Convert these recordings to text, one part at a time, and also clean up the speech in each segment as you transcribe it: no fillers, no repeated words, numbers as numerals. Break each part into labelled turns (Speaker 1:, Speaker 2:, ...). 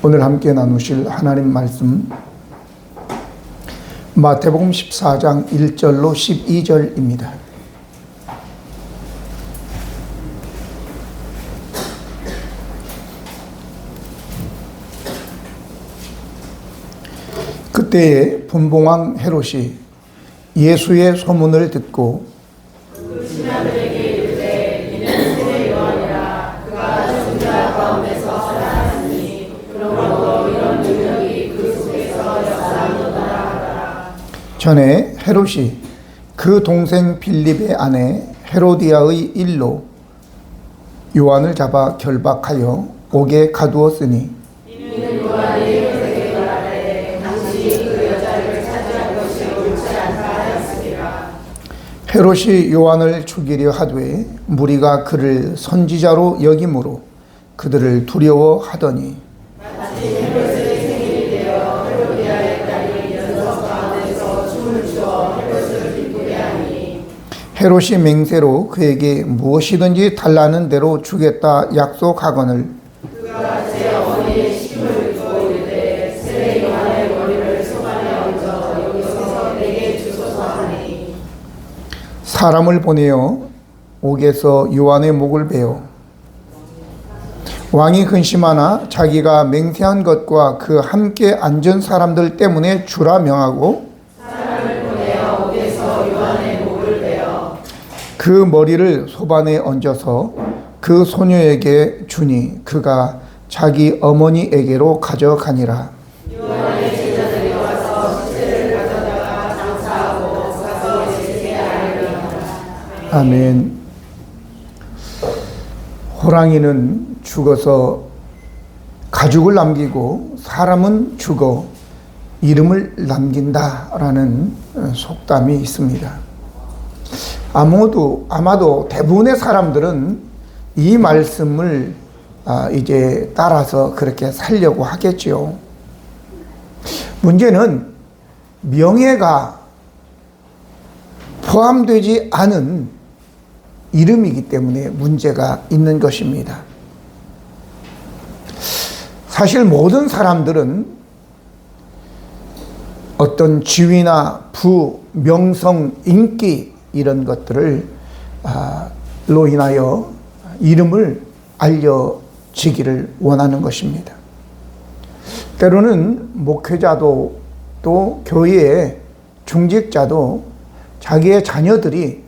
Speaker 1: 오늘 함께 나누실 하나님 말씀 마태복음 14장 1절로 12절입니다. 그때에 분봉왕 헤롯이 예수의 소문을 듣고
Speaker 2: 그 신하들에게 이르되 이는 세례 요한이라 그가 죽은 가운데서 살아났으니 그러므로 이런 능력이 그 속에서 역사하노라 하더라.
Speaker 1: 전에 헤롯이 그 동생 빌립의 아내 헤로디아의 일로 요한을 잡아 결박하여 옥에 가두었으니
Speaker 2: 이는 요한이 헤롯에게 말하되 당신이 그 여자를 차지한 것이 옳지 않다 하였으리라.
Speaker 1: 헤롯이 요한을 죽이려 하되 무리가 그를 선지자로 여김으로 그들을 두려워하더니
Speaker 2: 마침 헤롯의 생일이 되어 헤로디아의 딸이 연석 가운데서 춤을 추어 헤롯을 기쁘게 하니
Speaker 1: 헤롯이 맹세로 그에게 무엇이든지 달라는 대로 주겠다 약속하거늘
Speaker 2: 그가 제 어머니의 시침을 듣고 이르되 세례 요한의 머리를 소관에 얹어 여기서 내게 주소서 하니
Speaker 1: 사람을 보내어 옥에서 요한의 목을 베어 왕이 근심하나 자기가 맹세한 것과 그 함께 앉은 사람들 때문에 주라 명하고
Speaker 2: 사람을 보내어 옥에서 요한의 목을 베어
Speaker 1: 그 머리를 소반에 얹어서 그 소녀에게 주니 그가 자기 어머니에게로 가져가니라.
Speaker 2: 요한의 제자들이 와서 시체를 가져다가 장사하고 가서 예수께 알리니라.
Speaker 1: 아멘. 호랑이는 죽어서 가죽을 남기고 사람은 죽어 이름을 남긴다라는 속담이 있습니다. 아마도 대부분의 사람들은 이 말씀을 이제 따라서 그렇게 살려고 하겠지요. 문제는 명예가 포함되지 않은 이름이기 때문에 문제가 있는 것입니다. 사실 모든 사람들은 어떤 지위나 부, 명성, 인기 이런 것들을 로 인하여 이름을 알려지기를 원하는 것입니다. 때로는 목회자도 또 교회의 중직자도 자기의 자녀들이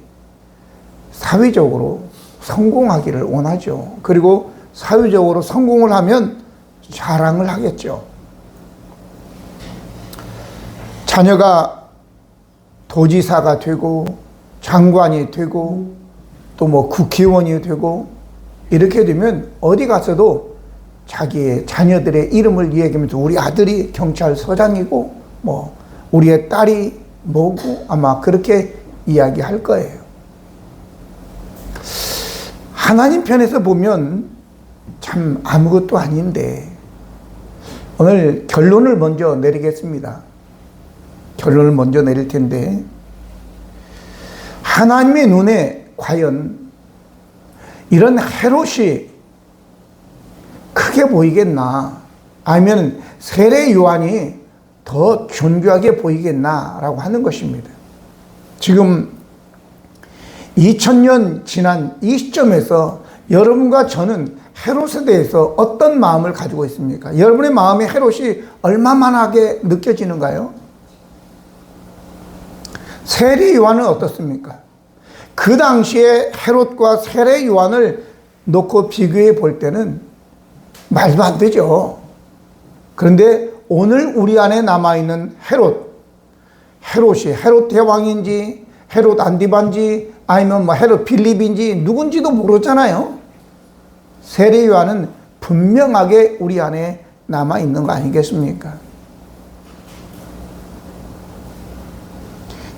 Speaker 1: 사회적으로 성공하기를 원하죠. 그리고 사회적으로 성공을 하면 자랑을 하겠죠. 자녀가 도지사가 되고 장관이 되고 또 뭐 국회의원이 되고 이렇게 되면 어디 가서도 자기의 자녀들의 이름을 이야기하면서 우리 아들이 경찰서장이고 뭐 우리의 딸이 뭐고 아마 그렇게 이야기할 거예요. 하나님 편에서 보면 참 아무것도 아닌데 오늘 결론을 먼저 내리겠습니다. 결론을 먼저 내릴 텐데 하나님의 눈에 과연 이런 헤롯이 크게 보이겠나 아니면 세례 요한이 더 존귀하게 보이겠나라고 하는 것입니다. 지금 2000년 지난 이 시점에서 여러분과 저는 헤롯에 대해서 어떤 마음을 가지고 있습니까? 여러분의 마음에 헤롯이 얼마만하게 느껴지는가요? 세례 요한은 어떻습니까? 그 당시에 헤롯과 세례 요한을 놓고 비교해 볼 때는 말도 안 되죠. 그런데 오늘 우리 안에 남아있는 헤롯이 헤롯 대왕인지 헤롯 안디바인지 아니면 뭐 헤롯 빌립인지 누군지도 모르잖아요. 세례 요한은 분명하게 우리 안에 남아있는 거 아니겠습니까?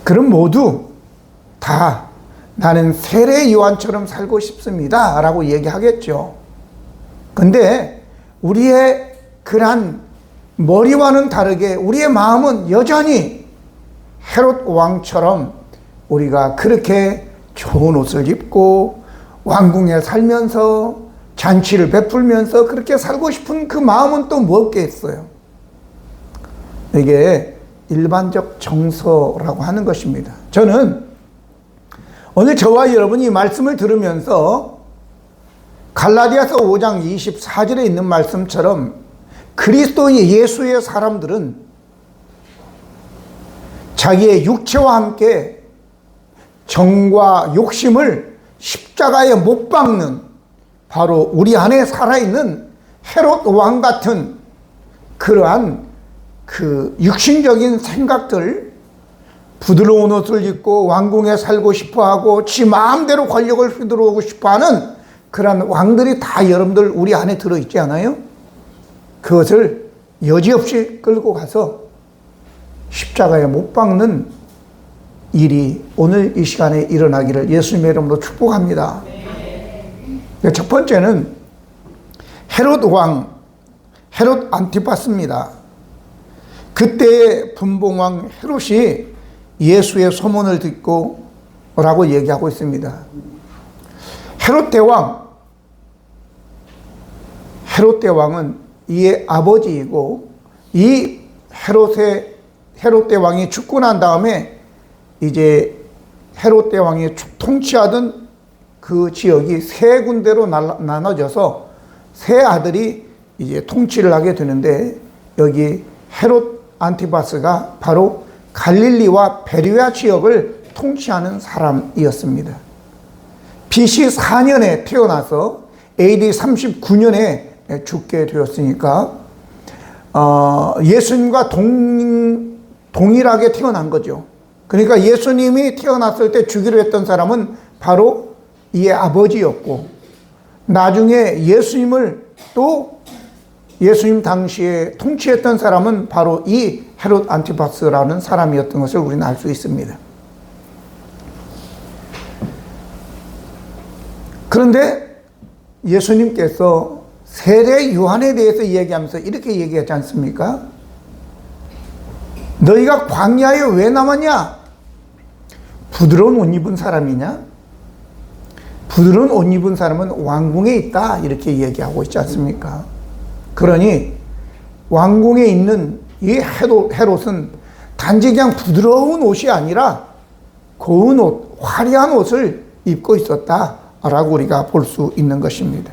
Speaker 1: 그럼 모두 다 나는 세례 요한처럼 살고 싶습니다 라고 얘기하겠죠. 근데 우리의 그러한 머리와는 다르게 우리의 마음은 여전히 헤롯 왕처럼 우리가 그렇게 좋은 옷을 입고 왕궁에 살면서 잔치를 베풀면서 그렇게 살고 싶은 그 마음은 또 무엇겠어요? 이게 일반적 정서라고 하는 것입니다. 저는 오늘 저와 여러분이 이 말씀을 들으면서 갈라디아서 5장 24절에 있는 말씀처럼 그리스도 예수의 사람들은 자기의 육체와 함께 정과 욕심을 십자가에 못 박는 바로 우리 안에 살아있는 헤롯 왕 같은 그러한 그 육신적인 생각들, 부드러운 옷을 입고 왕궁에 살고 싶어하고 지 마음대로 권력을 휘두르고 싶어하는 그러한 왕들이 다 여러분들 우리 안에 들어있지 않아요? 그것을 여지없이 끌고 가서 십자가에 못 박는 일이 오늘 이 시간에 일어나기를 예수님의 이름으로 축복합니다. 첫 번째는 헤롯 왕, 헤롯 안티파스입니다. 그때의 분봉왕 헤롯이 예수의 소문을 듣고 라고 얘기하고 있습니다. 헤롯 대왕은 이의 아버지이고 이 헤롯 대왕이 죽고 난 다음에 이제 헤롯 대왕이 통치하던 그 지역이 세 군데로 나눠져서 세 아들이 이제 통치를 하게 되는데 여기 헤롯 안티파스가 바로 갈릴리와 베레아 지역을 통치하는 사람이었습니다. BC 4년에 태어나서 AD 39년에 죽게 되었으니까 예수님과 동일하게 태어난 거죠. 그러니까 예수님이 태어났을 때 주기로 했던 사람은 바로 이의 아버지였고 나중에 예수님 당시에 통치했던 사람은 바로 이 헤롯 안티파스라는 사람이었던 것을 우리는 알 수 있습니다. 그런데 예수님께서 세례 요한에 대해서 얘기하면서 이렇게 얘기하지 않습니까? 너희가 광야에 왜 남았냐? 부드러운 옷 입은 사람이냐? 부드러운 옷 입은 사람은 왕궁에 있다 이렇게 얘기하고 있지 않습니까? 그러니 왕궁에 있는 이 헤롯은 단지 그냥 부드러운 옷이 아니라 고운 옷, 화려한 옷을 입고 있었다라고 우리가 볼 수 있는 것입니다.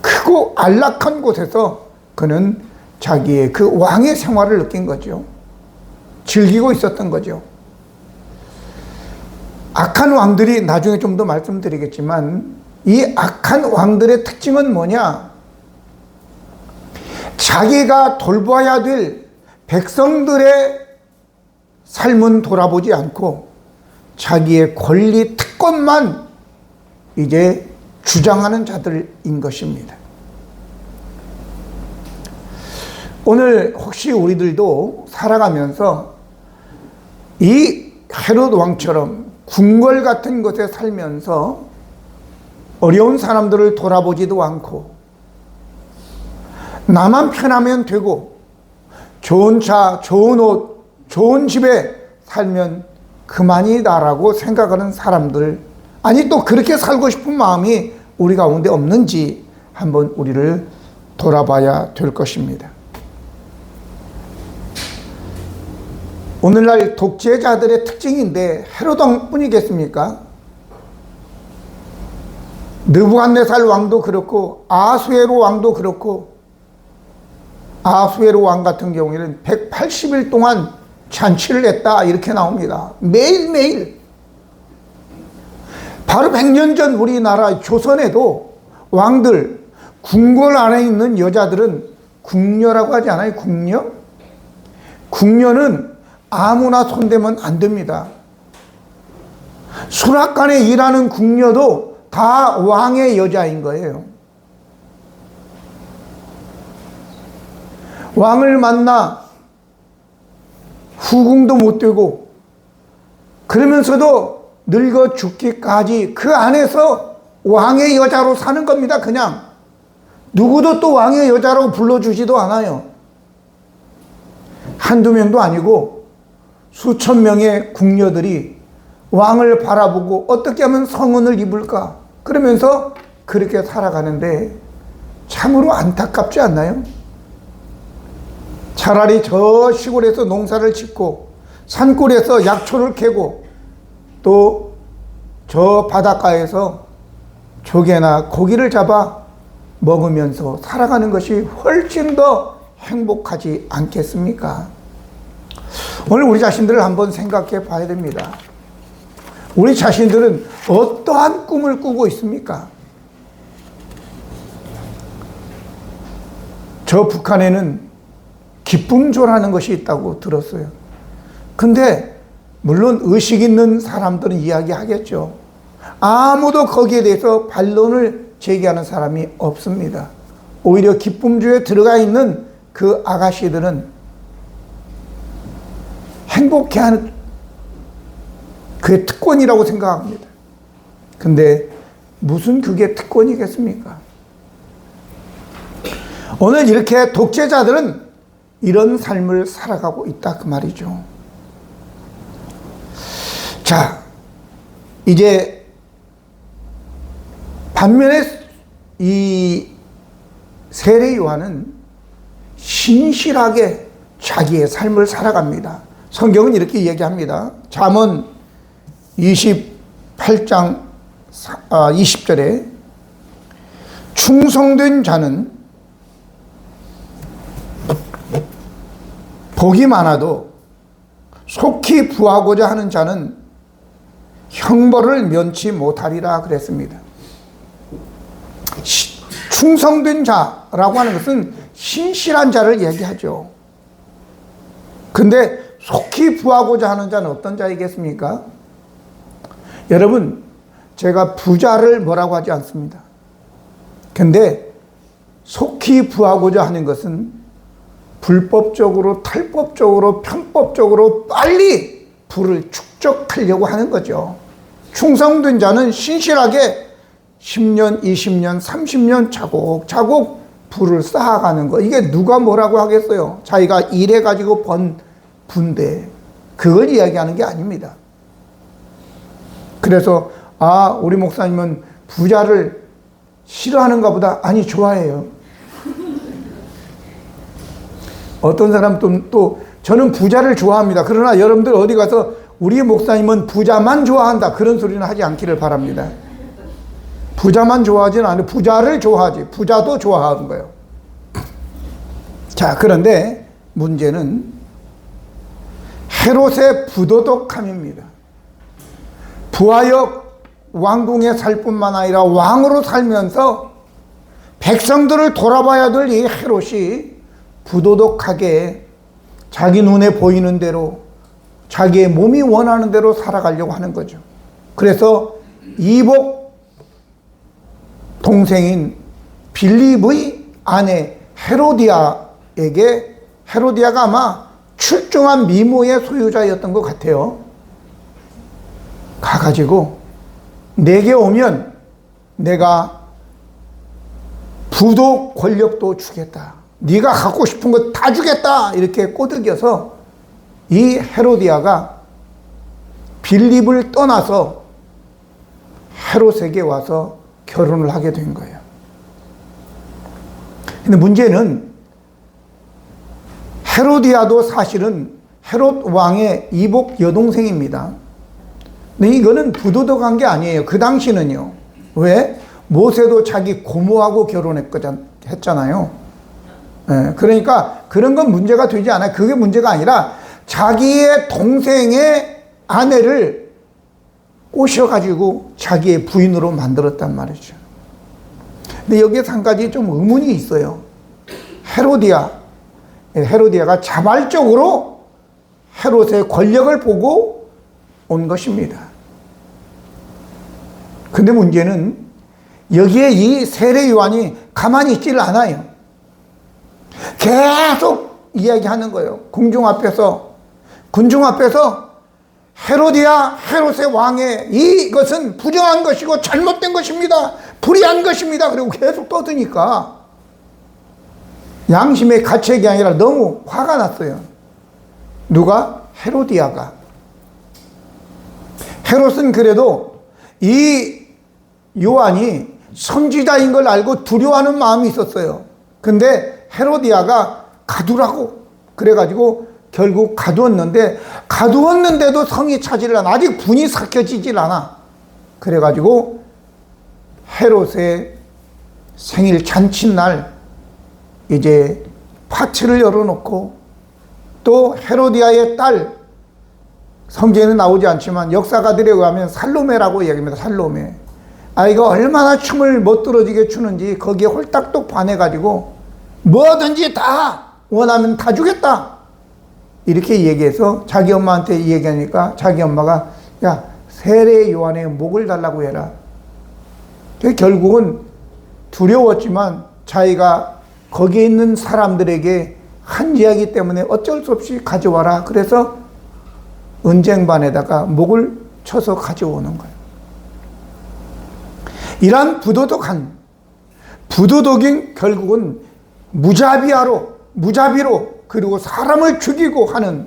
Speaker 1: 크고 안락한 곳에서 그는 자기의 그 왕의 생활을 느낀 거죠. 즐기고 있었던 거죠. 악한 왕들이 나중에 좀 더 말씀드리겠지만 이 악한 왕들의 특징은 뭐냐? 자기가 돌봐야 될 백성들의 삶은 돌아보지 않고 자기의 권리 특권만 이제 주장하는 자들인 것입니다. 오늘 혹시 우리들도 살아가면서 이 헤롯 왕처럼 궁궐 같은 곳에 살면서 어려운 사람들을 돌아보지도 않고 나만 편하면 되고 좋은 차, 좋은 옷, 좋은 집에 살면 그만이다라고 생각하는 사람들, 아니 또 그렇게 살고 싶은 마음이 우리 가운데 없는지 한번 우리를 돌아봐야 될 것입니다. 오늘날 독재자들의 특징인데 헤롯 왕뿐이겠습니까? 느부갓네살 왕도 그렇고 아수에로 왕도 그렇고 아수에로 왕 같은 경우에는 180일 동안 잔치를 했다 이렇게 나옵니다. 매일매일. 바로 100년 전 우리나라 조선에도 왕들, 궁궐 안에 있는 여자들은 궁녀라고 하지 않아요? 궁녀? 궁녀는 아무나 손대면 안 됩니다. 수락관에 일하는 궁녀도 다 왕의 여자인 거예요. 왕을 만나 후궁도 못 되고 그러면서도 늙어 죽기까지 그 안에서 왕의 여자로 사는 겁니다. 그냥 누구도 또 왕의 여자라고 불러주지도 않아요. 한두 명도 아니고 수천 명의 궁녀들이 왕을 바라보고 어떻게 하면 성은을 입을까 그러면서 그렇게 살아가는데 참으로 안타깝지 않나요? 차라리 저 시골에서 농사를 짓고 산골에서 약초를 캐고 또 저 바닷가에서 조개나 고기를 잡아 먹으면서 살아가는 것이 훨씬 더 행복하지 않겠습니까? 오늘 우리 자신들을 한번 생각해 봐야 됩니다. 우리 자신들은 어떠한 꿈을 꾸고 있습니까? 저 북한에는 기쁨조라는 것이 있다고 들었어요. 근데 물론 의식 있는 사람들은 이야기하겠죠. 아무도 거기에 대해서 반론을 제기하는 사람이 없습니다. 오히려 기쁨조에 들어가 있는 그 아가씨들은 행복해하는 그게 특권이라고 생각합니다. 근데 무슨 그게 특권이겠습니까? 오늘 이렇게 독재자들은 이런 삶을 살아가고 있다 그 말이죠. 자, 이제 반면에 이 세례 요한은 신실하게 자기의 삶을 살아갑니다. 성경은 이렇게 얘기합니다. 잠언 28장 20절에 충성된 자는 복이 많아도 속히 부하고자 하는 자는 형벌을 면치 못하리라 그랬습니다. 충성된 자라고 하는 것은 신실한 자를 얘기하죠. 근데 속히 부하고자 하는 자는 어떤 자이겠습니까? 여러분, 제가 부자를 뭐라고 하지 않습니다. 근데 속히 부하고자 하는 것은 불법적으로, 탈법적으로, 편법적으로 빨리 부를 축적하려고 하는 거죠. 충성된 자는 신실하게 10년, 20년, 30년 차곡차곡 부를 쌓아가는 거. 이게 누가 뭐라고 하겠어요? 자기가 일해가지고 번 부인데 그걸 이야기하는 게 아닙니다. 그래서 우리 목사님은 부자를 싫어하는가 보다. 아니, 좋아해요. 어떤 사람 또 저는 부자를 좋아합니다. 그러나 여러분들 어디 가서 우리 목사님은 부자만 좋아한다 그런 소리는 하지 않기를 바랍니다. 부자만 좋아하지는 않아요. 부자를 좋아하지. 부자도 좋아하는 거예요. 자, 그런데 문제는 헤롯의 부도덕함입니다. 부하역 왕궁에 살 뿐만 아니라 왕으로 살면서 백성들을 돌아봐야 될 이 헤롯이 부도덕하게 자기 눈에 보이는 대로 자기의 몸이 원하는 대로 살아가려고 하는 거죠. 그래서 이복 동생인 빌립의 아내 헤로디아에게, 헤로디아가 아마 출중한 미모의 소유자였던 것 같아요. 가가지고 내게 오면 내가 부도 권력도 주겠다. 네가 갖고 싶은 거 다 주겠다. 이렇게 꼬드겨서 이 헤로디아가 빌립을 떠나서 헤롯에게 와서 결혼을 하게 된 거예요. 근데 문제는 헤로디아도 사실은 헤롯 왕의 이복 여동생입니다. 근데 이거는 부도덕한 게 아니에요. 그 당시는요. 왜? 모세도 자기 고모하고 결혼했잖아요. 그러니까 그런 건 문제가 되지 않아요. 그게 문제가 아니라 자기의 동생의 아내를 꼬셔가지고 자기의 부인으로 만들었단 말이죠. 근데 여기에서 한 가지 좀 의문이 있어요. 헤로디아가 자발적으로 헤롯의 권력을 보고 온 것입니다. 근데 문제는 여기에 이 세례 요한이 가만히 있지를 않아요. 계속 이야기하는 거예요. 군중 앞에서 헤로디아, 헤롯의 왕의 이것은 부정한 것이고 잘못된 것입니다. 불의한 것입니다. 그리고 계속 떠드니까 양심의 가책이 아니라 너무 화가 났어요. 누가? 헤로디아가. 헤롯은 그래도 이 요한이 선지자인 걸 알고 두려워하는 마음이 있었어요. 근데 헤로디아가 가두라고 그래가지고 결국 가두었는데도 성이 차지를 않아. 아직 분이 삭혀지질 않아. 그래가지고 헤롯의 생일 잔칫날 이제 파티를 열어놓고, 또 헤로디아의 딸, 성경에는 나오지 않지만 역사가들에 의하면 살로메라고 얘기합니다. 살로메. 아이가 얼마나 춤을 멋들어지게 추는지 거기에 홀딱독 반해가지고 뭐든지 다 원하면 다 주겠다 이렇게 얘기해서 자기 엄마한테 얘기하니까 자기 엄마가 야, 세례 요한의 목을 달라고 해라. 결국은 두려웠지만 자기가 거기에 있는 사람들에게 한 이야기 때문에 어쩔 수 없이 가져와라. 그래서 은쟁반에다가 목을 쳐서 가져오는 거예요. 이러한 부도덕인 결국은 무자비로 그리고 사람을 죽이고 하는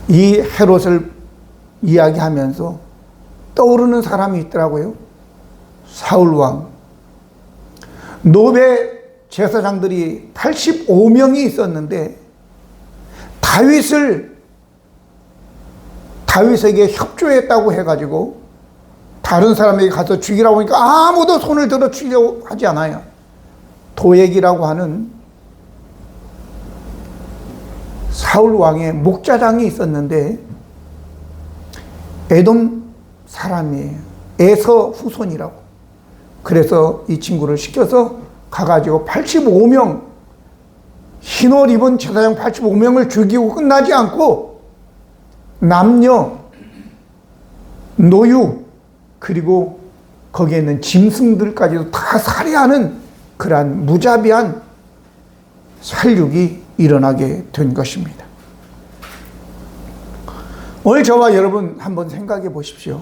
Speaker 1: 이 헤롯을 이야기하면서 떠오르는 사람이 있더라고요. 사울왕. 노베 제사장들이 85명이 있었는데 다윗에게 협조했다고 해가지고 다른 사람에게 가서 죽이라고 하니까 아무도 손을 들어 죽이려고 하지 않아요. 도액이라고 하는 사울왕의 목자장이 있었는데 에돔 사람이에요. 에서 후손이라고. 그래서 이 친구를 시켜서 가가지고 85명, 흰옷 입은 제사장 85명을 죽이고 끝나지 않고 남녀, 노유, 그리고 거기에 있는 짐승들까지도 다 살해하는 그러한 무자비한 살육이 일어나게 된 것입니다. 오늘 저와 여러분 한번 생각해 보십시오.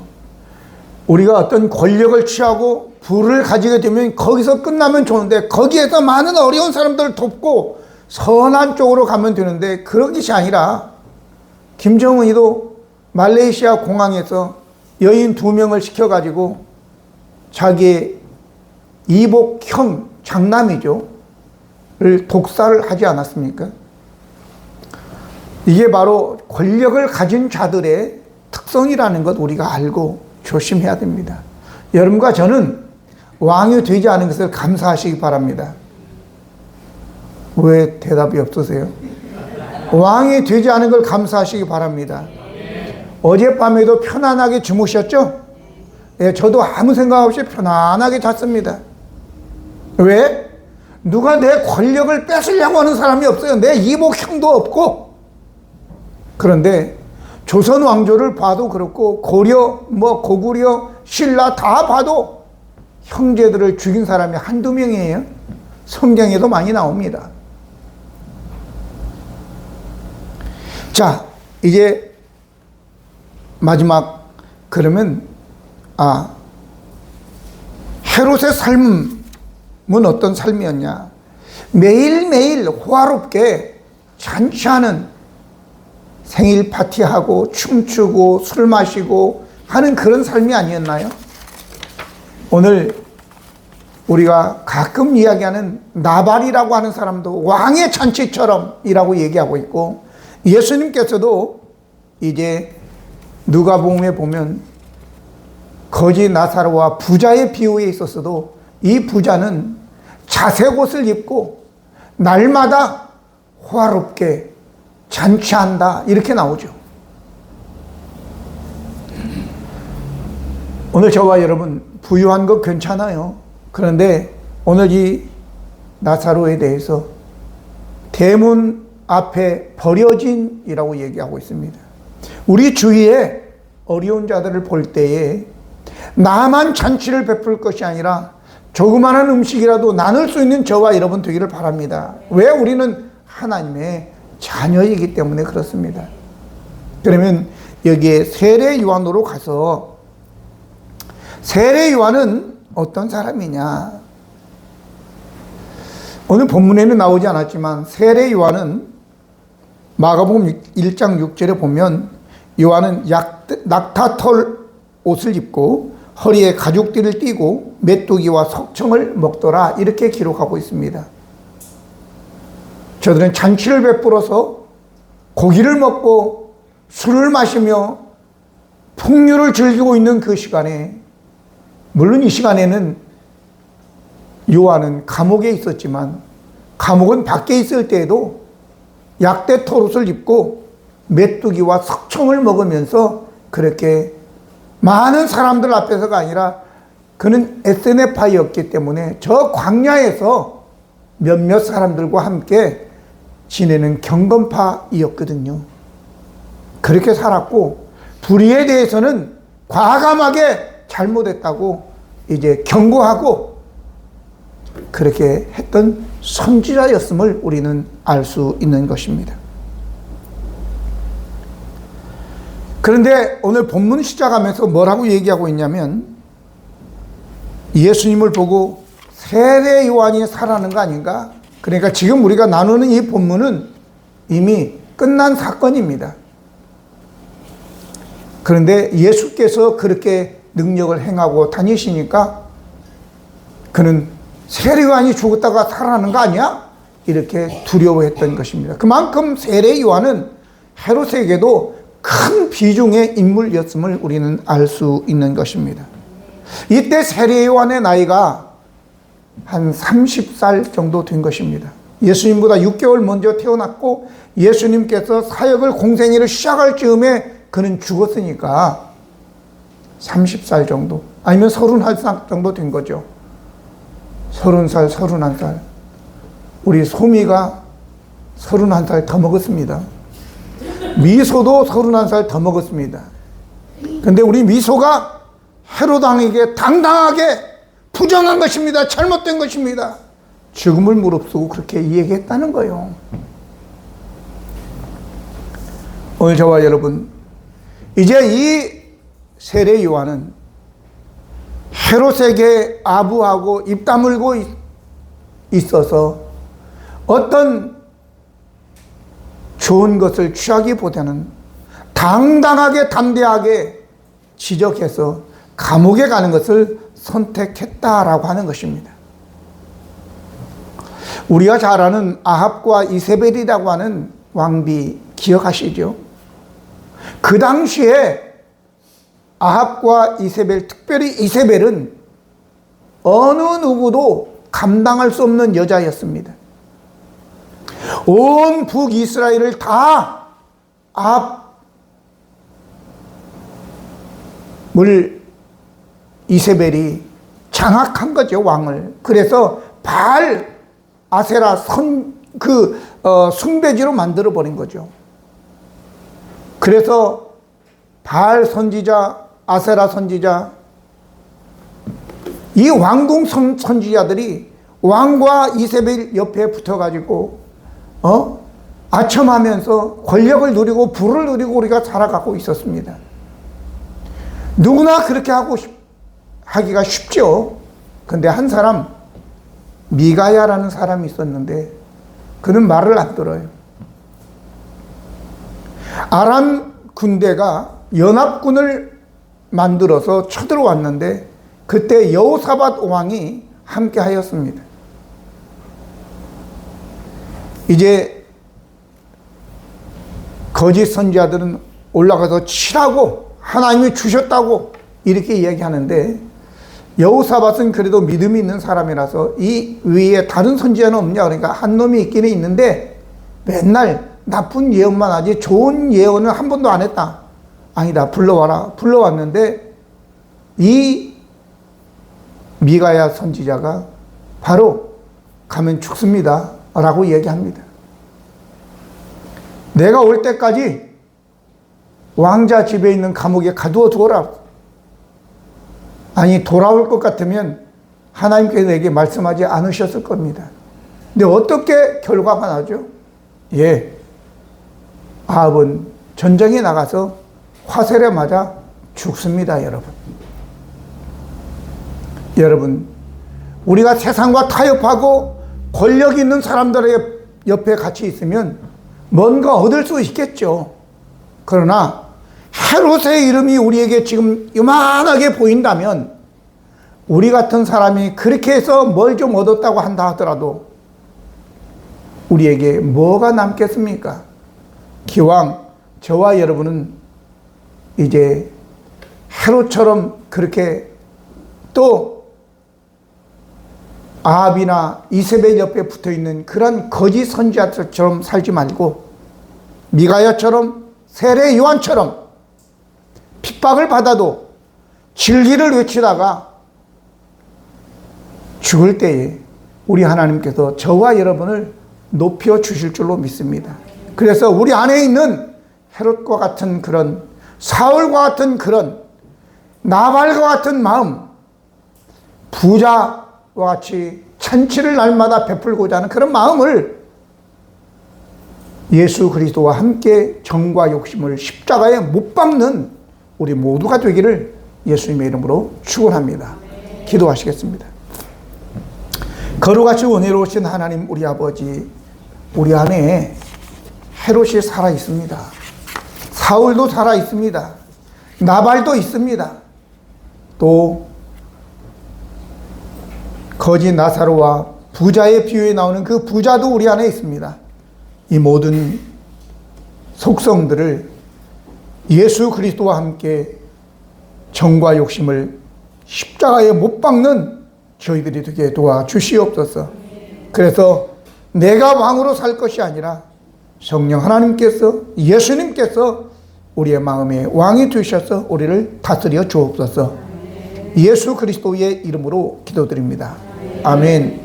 Speaker 1: 우리가 어떤 권력을 취하고 부를 가지게 되면 거기서 끝나면 좋은데 거기에서 많은 어려운 사람들을 돕고 선한 쪽으로 가면 되는데 그런 것이 아니라 김정은이도 말레이시아 공항에서 여인 2명을 시켜가지고 자기의 이복형 장남이죠. 를 독살을 하지 않았습니까? 이게 바로 권력을 가진 자들의 특성이라는 것 우리가 알고 조심해야 됩니다. 여러분과 저는 왕이 되지 않은 것을 감사하시기 바랍니다. 왜 대답이 없으세요? 왕이 되지 않은 걸 감사하시기 바랍니다. 어젯밤에도 편안하게 주무셨죠? 예, 저도 아무 생각 없이 편안하게 잤습니다. 왜? 누가 내 권력을 뺏으려고 하는 사람이 없어요. 내 이복형도 없고. 그런데 조선 왕조를 봐도 그렇고 고려, 고구려, 신라 다 봐도 형제들을 죽인 사람이 한두 명이에요. 성경에도 많이 나옵니다. 자, 이제 마지막 그러면 헤롯의 삶은 어떤 삶이었냐? 매일매일 호화롭게 잔치하는, 생일 파티하고 춤추고 술 마시고 하는 그런 삶이 아니었나요? 오늘 우리가 가끔 이야기하는 나발이라고 하는 사람도 왕의 잔치처럼 이라고 얘기하고 있고, 예수님께서도 이제 누가복음에 보면 거지 나사로와 부자의 비유에 있었어도 이 부자는 자색 옷을 입고 날마다 호화롭게 잔치한다 이렇게 나오죠. 오늘 저와 여러분 부유한 거 괜찮아요. 그런데 오늘 이 나사로에 대해서 대문 앞에 버려진이라고 얘기하고 있습니다. 우리 주위에 어려운 자들을 볼 때에 나만 잔치를 베풀 것이 아니라 조그마한 음식이라도 나눌 수 있는 저와 여러분 되기를 바랍니다. 왜? 우리는 하나님의 자녀이기 때문에 그렇습니다. 그러면 여기에 세례 요한으로 가서, 세례 요한은 어떤 사람이냐? 오늘 본문에는 나오지 않았지만 세례 요한은 마가복음 1장 6절에 보면 요한은 낙타털 옷을 입고 허리에 가죽띠를 띠고 메뚜기와 석청을 먹더라 이렇게 기록하고 있습니다. 저들은 잔치를 베풀어서 고기를 먹고 술을 마시며 풍류를 즐기고 있는 그 시간에, 물론 이 시간에는 요한은 감옥에 있었지만 감옥은 밖에 있을 때에도 약대 털옷을 입고 메뚜기와 석청을 먹으면서 그렇게 많은 사람들 앞에서가 아니라 그는 에스네파이였기 때문에 저 광야에서 몇몇 사람들과 함께 지내는 경건파이었거든요. 그렇게 살았고 불의에 대해서는 과감하게 잘못했다고 이제 경고하고 그렇게 했던 선지자였음을 우리는 알 수 있는 것입니다. 그런데 오늘 본문 시작하면서 뭐라고 얘기하고 있냐면 예수님을 보고 세례 요한이 살아나는 거 아닌가? 그러니까 지금 우리가 나누는 이 본문은 이미 끝난 사건입니다. 그런데 예수께서 그렇게 능력을 행하고 다니시니까 그는 세례 요한이 죽었다가 살아나는 거 아니야? 이렇게 두려워했던 것입니다. 그만큼 세례 요한은 헤롯에게도 큰 비중의 인물이었음을 우리는 알 수 있는 것입니다. 이때 세례 요한의 나이가 한 30살 정도 된 것입니다. 예수님보다 6개월 먼저 태어났고 예수님께서 사역을 공생애를 시작할 즈음에 그는 죽었으니까 30살 정도 아니면 31살 정도 된 거죠. 30살, 31살. 우리 소미가 31살 더 먹었습니다. 미소도 31살 더 먹었습니다. 근데 우리 미소가 헤롯 왕에게 당당하게 부정한 것입니다. 잘못된 것입니다. 죽음을 무릅쓰고 그렇게 얘기했다는 거예요. 오늘 저와 여러분, 이제 이 세례 요한은 헤롯에게 아부하고 입 다물고 있어서 어떤 좋은 것을 취하기보다는 당당하게 담대하게 지적해서 감옥에 가는 것을 선택했다라고 하는 것입니다. 우리가 잘 아는 아합과 이세벨이라고 하는 왕비 기억하시죠? 그 당시에 아합과 이세벨, 특별히 이세벨은 어느 누구도 감당할 수 없는 여자였습니다. 온 북이스라엘을 다 아합을 이세벨이 장악한 거죠, 왕을. 그래서 바알 아세라 숭배지로 만들어 버린 거죠. 그래서 바알 선지자, 아세라 선지자, 이 왕궁 선지자들이 왕과 이세벨 옆에 붙어가지고 아첨하면서 권력을 누리고 부를 누리고 우리가 살아가고 있었습니다. 누구나 그렇게 하기가 쉽죠. 근데 한 사람, 미가야라는 사람이 있었는데 그는 말을 안 들어요. 아람 군대가 연합군을 만들어서 쳐들어왔는데 그때 여호사밧 왕이 함께 하였습니다. 이제 거짓 선지자들은 올라가서 치라고 하나님이 주셨다고 이렇게 이야기하는데 여호사밧은 그래도 믿음이 있는 사람이라서 이 위에 다른 선지자는 없냐, 그러니까 한 놈이 있기는 있는데 맨날 나쁜 예언만 하지 좋은 예언은 한 번도 안 했다. 아니다, 불러와라. 불러왔는데 이 미가야 선지자가 바로 가면 죽습니다 라고 이야기합니다. 내가 올 때까지 왕자 집에 있는 감옥에 가두어 두어라. 아니, 돌아올 것 같으면 하나님께서 내게 말씀하지 않으셨을 겁니다. 근데 어떻게 결과가 나죠? 아합은 전쟁에 나가서 화살에 맞아 죽습니다, 여러분. 여러분, 우리가 세상과 타협하고 권력 있는 사람들의 옆에 같이 있으면 뭔가 얻을 수 있겠죠. 그러나 헤롯의 이름이 우리에게 지금 요만하게 보인다면 우리 같은 사람이 그렇게 해서 뭘 좀 얻었다고 한다 하더라도 우리에게 뭐가 남겠습니까? 기왕 저와 여러분은 이제 헤롯처럼 그렇게 또 아합이나 이세벨 옆에 붙어있는 그런 거짓 선지자처럼 살지 말고 미가야처럼 세례 요한처럼 핍박을 받아도 진리를 외치다가 죽을 때에 우리 하나님께서 저와 여러분을 높여 주실 줄로 믿습니다. 그래서 우리 안에 있는 헤롯과 같은 그런, 사울과 같은 그런, 나발과 같은 마음, 부자와 같이 잔치를 날마다 베풀고자 하는 그런 마음을 예수 그리스도와 함께 정과 욕심을 십자가에 못 박는 우리 모두가 되기를 예수님의 이름으로 축원합니다. 기도하시겠습니다. 거룩하시고 은혜로우신 하나님 우리 아버지, 우리 안에 헤롯이 살아 있습니다. 사울도 살아 있습니다. 나발도 있습니다. 또 거지 나사로와 부자의 비유에 나오는 그 부자도 우리 안에 있습니다. 이 모든 속성들을 예수 그리스도와 함께 정과 욕심을 십자가에 못 박는 저희들이 되게 도와주시옵소서. 그래서 내가 왕으로 살 것이 아니라 성령 하나님께서, 예수님께서 우리의 마음에 왕이 되셔서 우리를 다스려 주옵소서. 예수 그리스도의 이름으로 기도드립니다. 아멘.